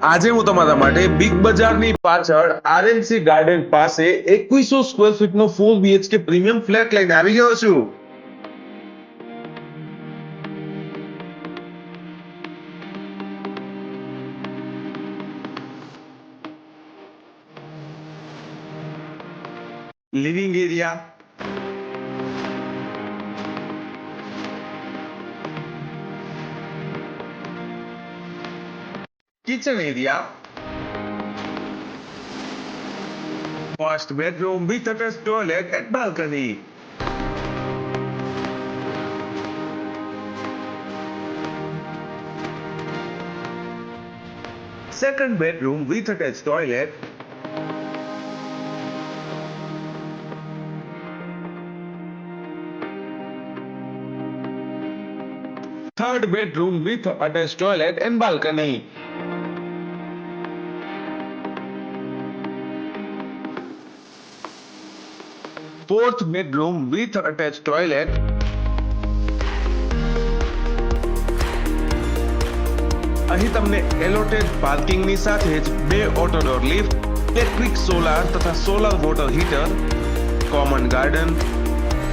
આજે હું તમારા માટે બિગ બજારની પાછળ આરએનસી ગાર્ડન પાસે 2100 સ્ક્વેર ફીટનો 4 બીએચકે પ્રીમિયમ ફ્લેટ લઈને આવી ગયો છું. Living area, kitchen area, first bedroom with attached toilet and balcony. Second bedroom with attached toilet. Third bedroom with attached toilet and balcony. Fourth bedroom with attached toilet. અહીં તમને allotted પાર્કિંગની સાથે જ 2 auto door lift, electric, solar તથા solar water heater, common garden,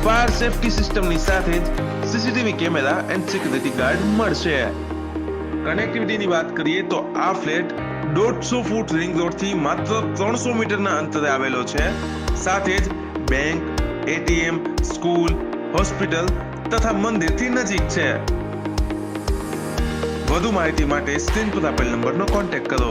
fire safety સિસ્ટમની સાથે જ CCTV camera and security guard મળશે. કનેક્ટિવિટીની વાત કરીએ તો આ ફ્લેટ 150 ફૂટ રિંગ રોડથી માત્ર 300 મીટરના અંતરે આવેલો છે. સાથે જ બેંક, એટીએમ, સ્કૂલ, હોસ્પિટલ તથા મંદિરથી નજીક છે. વધુ માહિતી માટે સ્ક્રીન પર આપેલ નંબરનો કોન્ટેક્ટ કરો.